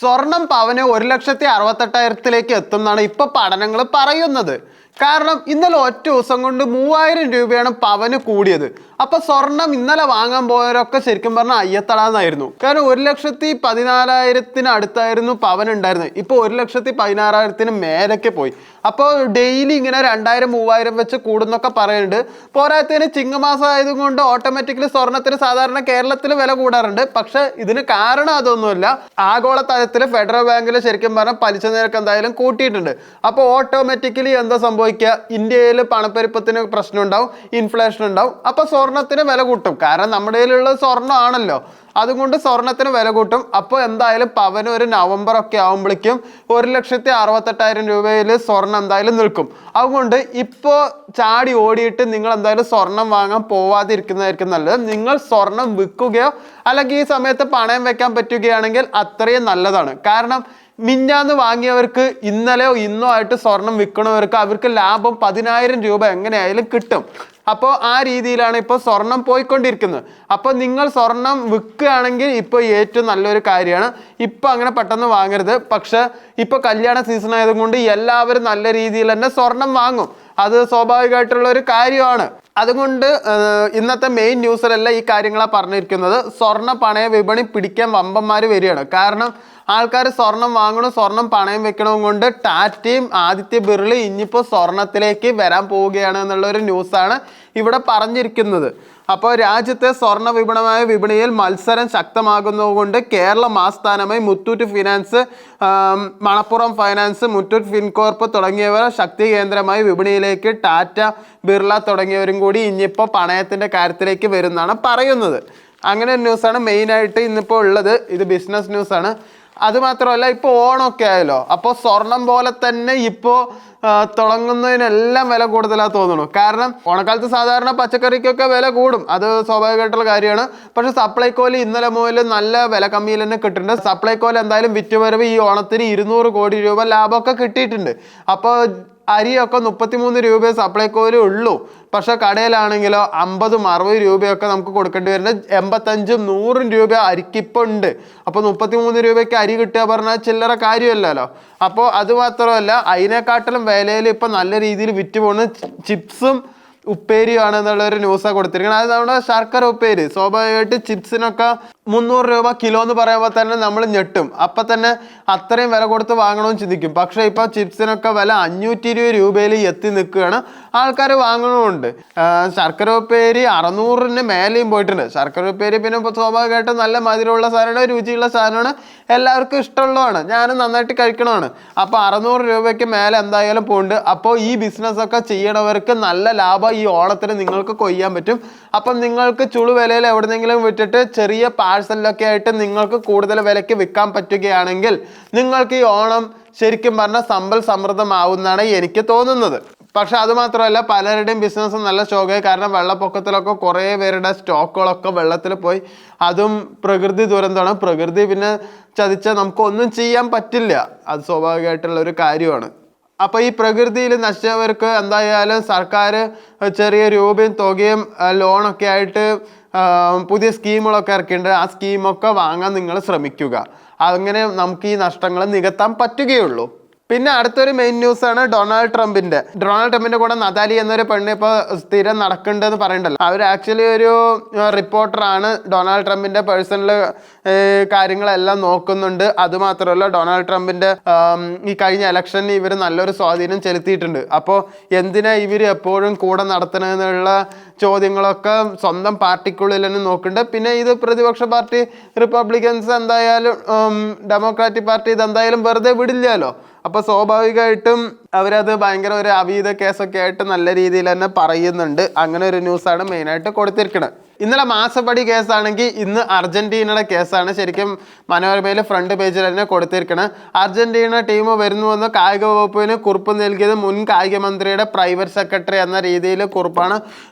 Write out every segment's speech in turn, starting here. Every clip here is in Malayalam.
സ്വർണം പവന് 1,68,000 എത്തും എന്നാണ് ഇപ്പൊ പഠനങ്ങൾ പറയുന്നത്. കാരണം ഇന്നലെ ഒറ്റ ദിവസം കൊണ്ട് 3000 രൂപയാണ് പവന് കൂടിയത്. അപ്പൊ സ്വർണം ഇന്നലെ വാങ്ങാൻ പോയവരൊക്കെ ശരിക്കും പറഞ്ഞാൽ അയ്യത്തടാന്നായിരുന്നു. കാരണം 1,14,000 അടുത്തായിരുന്നു പവൻ ഉണ്ടായിരുന്നത്. ഇപ്പൊ 1,16,000 മേലേക്ക് പോയി. അപ്പോൾ ഡെയിലി ഇങ്ങനെ 2,000-3,000 വെച്ച് കൂടുന്നൊക്കെ പറയുന്നുണ്ട്. പോരാത്തതിന് ചിങ്ങമാസം ആയതുകൊണ്ട് ഓട്ടോമാറ്റിക്കലി സ്വർണത്തിന് സാധാരണ കേരളത്തിൽ വില കൂടാറുണ്ട്. പക്ഷെ ഇതിന് കാരണം അതൊന്നുമില്ല. ആഗോള തലത്തിൽ ഫെഡറൽ ബാങ്കിൽ ശരിക്കും പറഞ്ഞാൽ പലിശ നിരക്ക് എന്തായാലും കൂട്ടിയിട്ടുണ്ട്. അപ്പോൾ ഓട്ടോമാറ്റിക്കലി എന്താ സംഭവിക്കുക, ഇന്ത്യയിൽ പണപ്പെരുപ്പത്തിന് പ്രശ്നം ഉണ്ടാവും, ഇൻഫ്ലേഷൻ ഉണ്ടാവും. അപ്പൊ സ്വർണത്തിന് വില കൂട്ടും. കാരണം നമ്മുടെ കയ്യിലുള്ള സ്വർണ്ണം ആണല്ലോ, അതുകൊണ്ട് സ്വർണത്തിന് വില കൂട്ടും. അപ്പോൾ എന്തായാലും പവന് ഒരു നവംബർ ഒക്കെ ആകുമ്പോഴേക്കും 1,68,000 രൂപയിൽ സ്വർണം എന്തായാലും നിൽക്കും. അതുകൊണ്ട് ഇപ്പോൾ ചാടി ഓടിയിട്ട് നിങ്ങൾ എന്തായാലും സ്വർണം വാങ്ങാൻ പോവാതിരിക്കുന്നതായിരിക്കും നല്ലത്. നിങ്ങൾ സ്വർണം വിൽക്കുകയോ അല്ലെങ്കിൽ ഈ സമയത്ത് പണയം വെക്കാൻ പറ്റുകയാണെങ്കിൽ അത്രയും നല്ലതാണ്. കാരണം മിഞ്ഞാന്ന് വാങ്ങിയവർക്ക് ഇന്നലെയോ ഇന്നോ ആയിട്ട് സ്വർണം വിൽക്കണവർക്ക് അവർക്ക് ലാഭം 10,000 രൂപ എങ്ങനെയായാലും കിട്ടും. അപ്പോൾ ആ രീതിയിലാണ് ഇപ്പോൾ സ്വർണം പോയിക്കൊണ്ടിരിക്കുന്നത്. അപ്പോൾ നിങ്ങൾ സ്വർണം വിൽക്കുകയാണെങ്കിൽ ഇപ്പോൾ ഏറ്റവും നല്ലൊരു കാര്യമാണ്. ഇപ്പോൾ അങ്ങനെ പെട്ടെന്ന് വാങ്ങരുത്. പക്ഷെ ഇപ്പോൾ കല്യാണ സീസൺ ആയതുകൊണ്ട് എല്ലാവരും നല്ല രീതിയിൽ തന്നെ സ്വർണം വാങ്ങും. അത് സ്വാഭാവികമായിട്ടുള്ള ഒരു കാര്യമാണ്. അതുകൊണ്ട് ഇന്നത്തെ മെയിൻ ന്യൂസിലെല്ലാം ഈ കാര്യങ്ങളാണ് പറഞ്ഞിരിക്കുന്നത്. സ്വർണ്ണ പണയ വിപണി പിടിക്കാൻ വമ്പന്മാർ വരികയാണ്. കാരണം ആൾക്കാർ സ്വർണം വാങ്ങണം, സ്വർണം പണയം വെക്കണം കൊണ്ട് ടാറ്റയും ആദിത്യ ബിർള ഇനിയിപ്പോൾ സ്വർണത്തിലേക്ക് വരാൻ പോവുകയാണ് എന്നുള്ളൊരു ന്യൂസാണ് ഇവിടെ പറഞ്ഞിരിക്കുന്നത്. അപ്പോൾ രാജ്യത്തെ സ്വർണ്ണ വിപണിയിൽ മത്സരം ശക്തമാകുന്നതുകൊണ്ട് കേരളം ആസ്ഥാനമായി മുത്തൂറ്റ് ഫിനാൻസ്, മണപ്പുറം ഫൈനാൻസ്, മുത്തൂറ്റ് ഫിൻകോർപ്പ് തുടങ്ങിയവർ ശക്തി കേന്ദ്രമായി വിപണിയിലേക്ക് ടാറ്റ, ബിർള തുടങ്ങിയവരും കൂടി ഇനിയിപ്പോൾ പണയത്തിൻ്റെ കാര്യത്തിലേക്ക് വരുമെന്നാണ് പറയുന്നത്. അങ്ങനെ ഒരു ന്യൂസാണ് മെയിനായിട്ട് ഇന്നിപ്പോൾ ഉള്ളത്. ഇത് ബിസിനസ് ന്യൂസാണ്. അതുമാത്രമല്ല ഇപ്പോൾ ഓണമൊക്കെ ആയല്ലോ. അപ്പോൾ സ്വർണം പോലെ തന്നെ ഇപ്പോൾ തുടങ്ങുന്നതിനെല്ലാം വില കൂടുതലായി തോന്നുന്നു. കാരണം ഓണക്കാലത്ത് സാധാരണ പച്ചക്കറിക്കൊക്കെ വില കൂടും, അത് സ്വാഭാവികമായിട്ടുള്ള കാര്യമാണ്. പക്ഷെ സപ്ലൈകോയിൽ ഇന്നലെ മുതൽ നല്ല വില കമ്മിയിൽ തന്നെ കിട്ടുന്നുണ്ട്. സപ്ലൈകോയിൽ എന്തായാലും വിറ്റുവരവ് ഈ ഓണത്തിന് 200 കോടി രൂപ ലാഭമൊക്കെ കിട്ടിയിട്ടുണ്ട്. അപ്പോൾ അരിയൊക്കെ 33 രൂപയെ സപ്ലൈകോയിൽ ഉള്ളൂ. പക്ഷെ കടയിലാണെങ്കിലോ 50-60 രൂപയൊക്കെ നമുക്ക് കൊടുക്കേണ്ടി വരുന്നത്. 85-100 രൂപ അരിക്കിപ്പോൾ ഉണ്ട്. അപ്പോൾ 33 രൂപയ്ക്ക് അരി കിട്ടുക പറഞ്ഞാൽ ചില്ലറ കാര്യമല്ലല്ലോ. അപ്പോൾ അതുമാത്രമല്ല, അതിനെക്കാട്ടിലും വിലയിൽ ഇപ്പം നല്ല രീതിയിൽ വിറ്റ് പോകുന്നത് ചിപ്സും ഉപ്പേരിയാണ് എന്നുള്ളൊരു ന്യൂസാണ് കൊടുത്തിരിക്കുന്നത്. അത് നമ്മുടെ ശർക്കര ഉപ്പേരി. സ്വാഭാവികമായിട്ട് ചിപ്സിനൊക്കെ 300 രൂപ കിലോ എന്ന് പറയുമ്പോൾ തന്നെ നമ്മൾ ഞെട്ടും. അപ്പം തന്നെ അത്രയും വില കൊടുത്ത് വാങ്ങണമെന്ന് ചിന്തിക്കും. പക്ഷേ ഇപ്പോൾ ചിപ്സിനൊക്കെ വില 520 രൂപയിൽ എത്തി നിൽക്കുകയാണ്. ആൾക്കാർ വാങ്ങണമുണ്ട്. ശർക്കര ഉപ്പേരി 600-ന് മേലെയും പോയിട്ടുണ്ട്. ശർക്കര ഉപ്പേരി പിന്നെ ഇപ്പോൾ സ്വാഭാവികമായിട്ടും നല്ല മധുരമുള്ള സാധനമാണ്, രുചിയുള്ള സാധനമാണ്, എല്ലാവർക്കും ഇഷ്ടമുള്ളതാണ്, ഞാനും നന്നായിട്ട് കഴിക്കണമാണ്. അപ്പോൾ 600 രൂപയ്ക്ക് മേലെ എന്തായാലും പോകുന്നുണ്ട്. അപ്പോൾ ഈ ബിസിനസ്സൊക്കെ ചെയ്യണവർക്ക് നല്ല ലാഭം ഈ ഓണത്തിന് നിങ്ങൾക്ക് കൊയ്യാൻ പറ്റും. അപ്പം നിങ്ങൾക്ക് ചുളു വിലയിൽ എവിടെന്നെങ്കിലും വിറ്റിട്ട് ചെറിയ പാഴ്സലിലൊക്കെ ആയിട്ട് നിങ്ങൾക്ക് കൂടുതൽ വിലയ്ക്ക് വിൽക്കാൻ പറ്റുകയാണെങ്കിൽ നിങ്ങൾക്ക് ഈ ഓണം ശരിക്കും പറഞ്ഞാൽ സമ്പൽ സമൃദ്ധമാവുമെന്നാണ് എനിക്ക് തോന്നുന്നത്. പക്ഷെ അതുമാത്രമല്ല, പലരുടെയും ബിസിനസ് നല്ല ഷോക്കായി. കാരണം വെള്ളപ്പൊക്കത്തിലൊക്കെ കുറേ പേരുടെ സ്റ്റോക്കുകളൊക്കെ വെള്ളത്തിൽ പോയി. അതും പ്രകൃതി ദുരന്തമാണ്. പ്രകൃതി പിന്നെ ചതിച്ചാൽ നമുക്കൊന്നും ചെയ്യാൻ പറ്റില്ല, അത് സ്വാഭാവികമായിട്ടുള്ള ഒരു കാര്യമാണ്. അപ്പോൾ ഈ പ്രകൃതിയിൽ നശിച്ചവർക്ക് എന്തായാലും സർക്കാർ ചെറിയ രൂപയും തുകയും ലോണൊക്കെ ആയിട്ട് പുതിയ സ്കീമുകളൊക്കെ ഇറക്കിയിട്ടുണ്ട്. ആ സ്കീമൊക്കെ വാങ്ങാൻ നിങ്ങൾ ശ്രമിക്കുക. അങ്ങനെ നമുക്ക് ഈ നഷ്ടങ്ങൾ നികത്താൻ പറ്റുകയുള്ളൂ. പിന്നെ അടുത്തൊരു മെയിൻ ന്യൂസാണ് ഡൊണാൾഡ് ട്രംപിൻ്റെ കൂടെ നതാലി എന്നൊരു പെണ്ണ് ഇപ്പോൾ സ്ഥിരം നടക്കുന്നുണ്ടെന്ന് പറയണ്ടല്ലോ. അവർ ആക്ച്വലി ഒരു റിപ്പോർട്ടറാണ്. ഡൊണാൾഡ് ട്രംപിൻ്റെ പേഴ്സണൽ കാര്യങ്ങളെല്ലാം നോക്കുന്നുണ്ട്. അതുമാത്രമല്ല, ഡൊണാൾഡ് ട്രംപിൻ്റെ ഈ കഴിഞ്ഞ ഇലക്ഷനിൽ ഇവർ നല്ലൊരു സ്വാധീനം ചെലുത്തിയിട്ടുണ്ട്. അപ്പോൾ എന്തിനാ ഇവർ എപ്പോഴും കൂടെ നടത്തണമെന്നുള്ള ചോദ്യങ്ങളൊക്കെ സ്വന്തം പാർട്ടിക്കുള്ളിൽ തന്നെ നോക്കുന്നുണ്ട്. പിന്നെ ഇത് പ്രതിപക്ഷ പാർട്ടി റിപ്പബ്ലിക്കൻസ് എന്തായാലും ഡെമോക്രാറ്റിക് പാർട്ടി ഇതെന്തായാലും വെറുതെ വിടില്ലല്ലോ. അപ്പോൾ സ്വാഭാവികമായിട്ടും അവരത് ഭയങ്കര ഒരു അവീത കേസൊക്കെ ആയിട്ട് നല്ല രീതിയിൽ തന്നെ പറയുന്നുണ്ട്. അങ്ങനെ ഒരു ന്യൂസാണ് മെയിനായിട്ട് കൊടുത്തിരിക്കുന്നത്. ഇന്നലെ മാസപ്പടി കേസാണെങ്കിൽ ഇന്ന് അർജന്റീനയുടെ കേസാണ് ശരിക്കും മനോരമയിൽ ഫ്രണ്ട് പേജിൽ തന്നെ കൊടുത്തിരിക്കുന്നത്. അർജന്റീന ടീം വരുന്നുവെന്ന് കായിക വകുപ്പിന് കുറിപ്പ് നൽകിയത് മുൻ കായിക മന്ത്രിയുടെ പ്രൈവറ്റ് സെക്രട്ടറി എന്ന രീതിയിൽ കുറിപ്പാണ്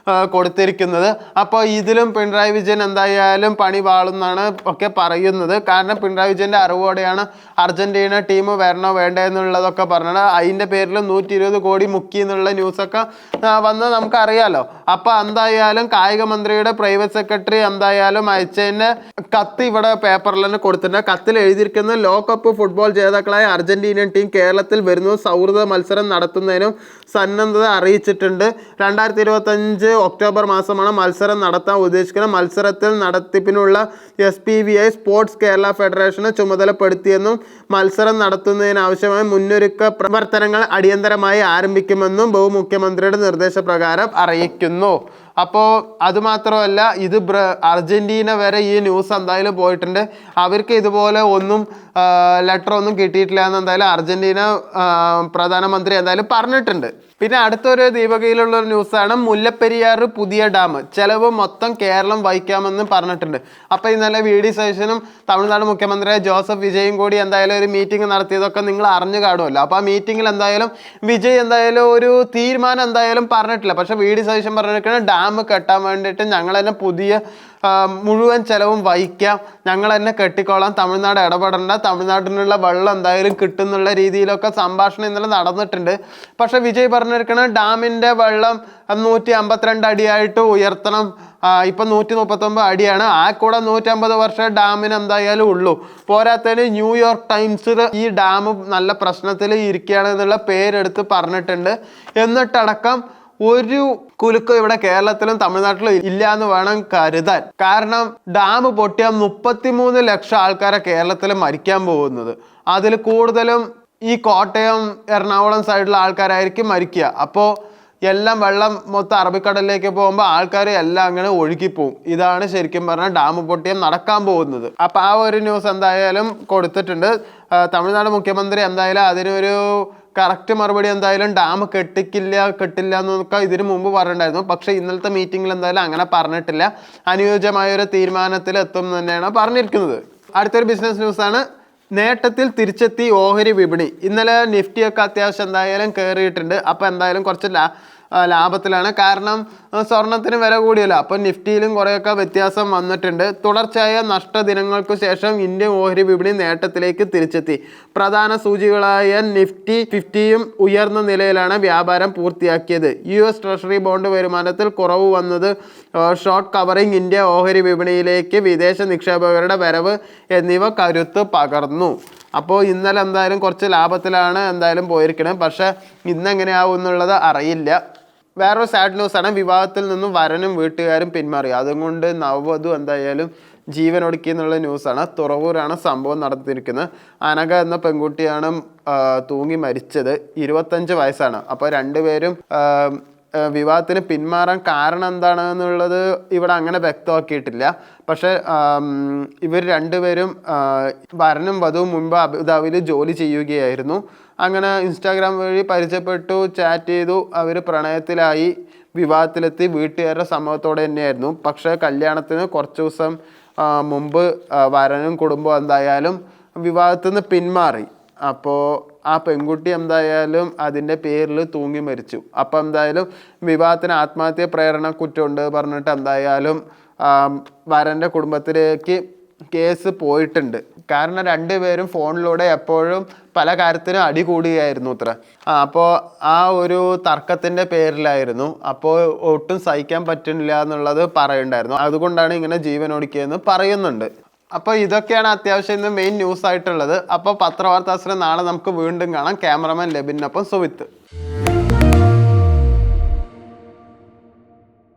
കൊടുത്തിരിക്കുന്നത്. അപ്പോൾ ഇതിലും പിണറായി വിജയൻ എന്തായാലും പണി വാളുന്നാണ് ഒക്കെ പറയുന്നത്. കാരണം പിണറായി വിജയൻ്റെ അറിവോടെയാണ് അർജന്റീന ടീം വരണോ വേണ്ടോ എന്നുള്ളതൊക്കെ പറഞ്ഞത്. അതിൻ്റെ പേരിൽ പേരിൽ 120 കോടി മുക്കി എന്നുള്ള ന്യൂസൊക്കെ വന്ന് നമുക്കറിയാലോ. അപ്പൊ എന്തായാലും കായിക മന്ത്രിയുടെ പ്രൈവറ്റ് സെക്രട്ടറി എന്തായാലും അയച്ചതിന്റെ കത്ത് ഇവിടെ പേപ്പറിൽ തന്നെ കൊടുത്തിട്ടുണ്ട്. കത്തിൽ എഴുതിയിരിക്കുന്ന ലോകകപ്പ് ഫുട്ബോൾ ജേതാക്കളായ അർജന്റീനിയൻ ടീം കേരളത്തിൽ വരുന്നു, സൗഹൃദ മത്സരം നടത്തുന്നതിനും സന്നദ്ധത അറിയിച്ചിട്ടുണ്ട്. 2025 ഒക്ടോബർ മാസമാണ് മത്സരം നടത്താൻ ഉദ്ദേശിക്കുന്നത്. മത്സരത്തിൽ നടത്തിപ്പിനുള്ള SPVI സ്പോർട്സ് കേരള ഫെഡറേഷന് ചുമതലപ്പെടുത്തിയെന്നും മത്സരം നടത്തുന്നതിനാവശ്യമായ മുന്നൊരുക്ക പ്രവർത്തനങ്ങൾ അടിയന്തരമായി ആരംഭിക്കുമെന്നും ബഹുമുഖ്യമന്ത്രിയുടെ നിർദ്ദേശപ്രകാരം അറിയിക്കുന്നു. അപ്പോൾ അതുമാത്രമല്ല, ഇത് അർജന്റീന വരെ ഈ ന്യൂസ് എന്തായാലും പോയിട്ടുണ്ട്. അവർക്ക് ഇതുപോലെ ഒന്നും ലെറ്റർ ഒന്നും കിട്ടിയിട്ടില്ല എന്ന് എന്തായാലും അർജന്റീന പ്രധാനമന്ത്രി എന്തായാലും പറഞ്ഞിട്ടുണ്ട്. പിന്നെ അടുത്തൊരു ദീപകയിലുള്ള ഒരു ന്യൂസാണ് മുല്ലപ്പെരിയാർ പുതിയ ഡാം ചെലവ് മൊത്തം കേരളം വഹിക്കാമെന്ന് പറഞ്ഞിട്ടുണ്ട്. അപ്പോൾ ഇന്നലെ VD സതീശനും തമിഴ്നാട് മുഖ്യമന്ത്രിയായ ജോസഫ് വിജയും കൂടി എന്തായാലും ഒരു മീറ്റിംഗ് നടത്തിയതൊക്കെ നിങ്ങൾ അറിഞ്ഞു കാണുമല്ലോ. അപ്പോൾ ആ മീറ്റിങ്ങിൽ എന്തായാലും വിജയ് എന്തായാലും ഒരു തീരുമാനം എന്തായാലും പറഞ്ഞിട്ടില്ല. പക്ഷെ VD സതീശൻ പറഞ്ഞിരിക്കുന്നത് ഡാം കെട്ടാൻ വേണ്ടിയിട്ട് ഞങ്ങൾ തന്നെ പുതിയ മുഴുവൻ ചെലവും വഹിക്കാം, ഞങ്ങൾ തന്നെ കെട്ടിക്കോളാം, തമിഴ്നാട് ഇടപെടേണ്ട, തമിഴ്നാട്ടിനുള്ള വെള്ളം എന്തായാലും കിട്ടുന്നുള്ള രീതിയിലൊക്കെ സംഭാഷണം ഇന്നലെ നടന്നിട്ടുണ്ട്. പക്ഷെ വിജയ് പറഞ്ഞിരിക്കുന്നത് ഡാമിൻ്റെ വെള്ളം 152 അടിയായിട്ട് ഉയർത്തണം. ഇപ്പം 139 അടിയാണ്. ആ കൂടെ 150 വർഷം ഡാമിന് എന്തായാലും ഉള്ളൂ. പോരാത്തതിന് ന്യൂയോർക്ക് ടൈംസിൽ ഈ ഡാം നല്ല പ്രശ്നത്തിൽ ഇരിക്കുകയാണ് എന്നുള്ള പേരെടുത്ത് പറഞ്ഞിട്ടുണ്ട്. എന്നിട്ടടക്കം ഒരു കുലുക്കം ഇവിടെ കേരളത്തിലും തമിഴ്നാട്ടിലും ഇല്ല എന്ന് വേണം കരുതാൻ. കാരണം ഡാം പൊട്ടിയാൽ 33 ലക്ഷം ആൾക്കാരെ കേരളത്തിൽ മരിക്കാൻ പോകുന്നത്. അതിൽ കൂടുതലും ഈ കോട്ടയം എറണാകുളം സൈഡിലുള്ള ആൾക്കാരായിരിക്കും മരിക്കുക. അപ്പോൾ എല്ലാം വെള്ളം മൊത്തം അറബിക്കടലിലേക്ക് പോകുമ്പോൾ ആൾക്കാർ എല്ലാം അങ്ങനെ ഒഴുകിപ്പോവും. ഇതാണ് ശരിക്കും പറഞ്ഞാൽ ഡാം പൊട്ടിയാൽ നടക്കാൻ പോകുന്നത്. അപ്പോൾ ആ ഒരു ന്യൂസ് എന്തായാലും കൊടുത്തിട്ടുണ്ട്. തമിഴ്നാട് മുഖ്യമന്ത്രി എന്തായാലും അതിനൊരു കറക്റ്റ് മറുപടി എന്തായാലും ഡാം കെട്ടില്ല എന്നൊക്കെ ഇതിനു മുമ്പ് പറഞ്ഞിട്ടുണ്ടായിരുന്നു. പക്ഷേ ഇന്നലത്തെ മീറ്റിങ്ങിൽ എന്തായാലും അങ്ങനെ പറഞ്ഞിട്ടില്ല. അനുയോജ്യമായ ഒരു തീരുമാനത്തിൽ എത്തും തന്നെയാണ് പറഞ്ഞിരിക്കുന്നത്. അടുത്തൊരു ബിസിനസ് ന്യൂസാണ്. നേട്ടത്തിൽ തിരിച്ചെത്തി ഓഹരി വിപണി. ഇന്നലെ നിഫ്റ്റിയൊക്കെ അത്യാവശ്യം എന്തായാലും കയറിയിട്ടുണ്ട്. അപ്പോൾ എന്തായാലും കുറച്ച് ലാഭത്തിലാണ്. കാരണം സ്വർണത്തിന് വില കൂടിയല്ലോ. അപ്പോൾ നിഫ്റ്റിയിലും കുറേയൊക്കെ വ്യത്യാസം വന്നിട്ടുണ്ട്. തുടർച്ചയായ നഷ്ടദിനങ്ങൾക്ക് ശേഷം ഇന്ത്യൻ ഓഹരി വിപണി നേട്ടത്തിലേക്ക് തിരിച്ചെത്തി. പ്രധാന സൂചികളായ നിഫ്റ്റി 50യും ഉയർന്ന നിലയിലാണ് വ്യാപാരം പൂർത്തിയാക്കിയത്. US ട്രഷറി ബോണ്ട് വരുമാനത്തിൽ കുറവ് വന്നത്, ഷോർട്ട് കവറിംഗ് ഇന്ത്യ ഓഹരി വിപണിയിലേക്ക് വിദേശ നിക്ഷേപകരുടെ വരവ് എന്നിവ കരുത്ത് പകർന്നു. അപ്പോൾ ഇന്നലെ എന്തായാലും കുറച്ച് ലാഭത്തിലാണ് എന്തായാലും പോയിരിക്കുന്നത്. പക്ഷേ ഇന്നെങ്ങനെയാവും എന്നുള്ളത് അറിയില്ല. വേറൊരു സാഡ് ന്യൂസാണ്. വിവാഹത്തിൽ നിന്നും വരനും വീട്ടുകാരും പിന്മാറി. അതുകൊണ്ട് നവവധു എന്തായാലും ജീവൻ ഒടുക്കി എന്നുള്ള ന്യൂസാണ്. തുറവൂരാണ് സംഭവം നടത്തിയിരിക്കുന്നത്. അനഘ എന്ന പെൺകുട്ടിയാണ് തൂങ്ങി മരിച്ചത്. 25 വയസ്സാണ്. അപ്പോൾ രണ്ടുപേരും വിവാഹത്തിന് പിന്മാറാൻ കാരണം എന്താണെന്നുള്ളത് ഇവിടെ അങ്ങനെ വ്യക്തമാക്കിയിട്ടില്ല. പക്ഷേ ഇവർ രണ്ടുപേരും വരനും വധുവും മുൻപ് അബുദാബിയിൽ ജോലി ചെയ്യുകയായിരുന്നു. അങ്ങനെ ഇൻസ്റ്റാഗ്രാം വഴി പരിചയപ്പെട്ടു, ചാറ്റ് ചെയ്തു, അവർ പ്രണയത്തിലായി, വിവാഹത്തിലെത്തി. വീട്ടുകാരുടെ സമ്മതത്തോടെ തന്നെയായിരുന്നു. പക്ഷേ കല്യാണത്തിന് കുറച്ച് ദിവസം മുമ്പ് വരനും കുടുംബം എന്തായാലും വിവാഹത്തിൽ നിന്ന് പിന്മാറി. അപ്പോൾ ആ പെൺകുട്ടി എന്തായാലും അതിൻ്റെ പേരിൽ തൂങ്ങി മരിച്ചു. അപ്പോൾ എന്തായാലും വിവാഹത്തിന് ആത്മഹത്യ പ്രേരണ കുറ്റമുണ്ട് പറഞ്ഞിട്ട് എന്തായാലും വരൻ്റെ കുടുംബത്തിലേക്ക് കേസ് പോയിട്ടുണ്ട്. കാരണം രണ്ടുപേരും ഫോണിലൂടെ എപ്പോഴും പല കാര്യത്തിനും അടി കൂടുകയായിരുന്നു അത്ര. അപ്പോൾ ആ ഒരു തർക്കത്തിൻ്റെ പേരിലായിരുന്നു. അപ്പോൾ ഒട്ടും സഹിക്കാൻ പറ്റുന്നില്ല എന്നുള്ളത് പറയുണ്ടായിരുന്നു. അതുകൊണ്ടാണ് ഇങ്ങനെ ജീവൻ ഒടുക്കിയതെന്ന് പറയുന്നുണ്ട്. അപ്പോൾ ഇതൊക്കെയാണ് അത്യാവശ്യം ഇന്ന് മെയിൻ ന്യൂസ് ആയിട്ടുള്ളത്. അപ്പോൾ പത്രവാർത്താശ്രം നാളെ നമുക്ക് വീണ്ടും കാണാം. ക്യാമറമാൻ ലെബിനൊപ്പം സുവിത്ത്.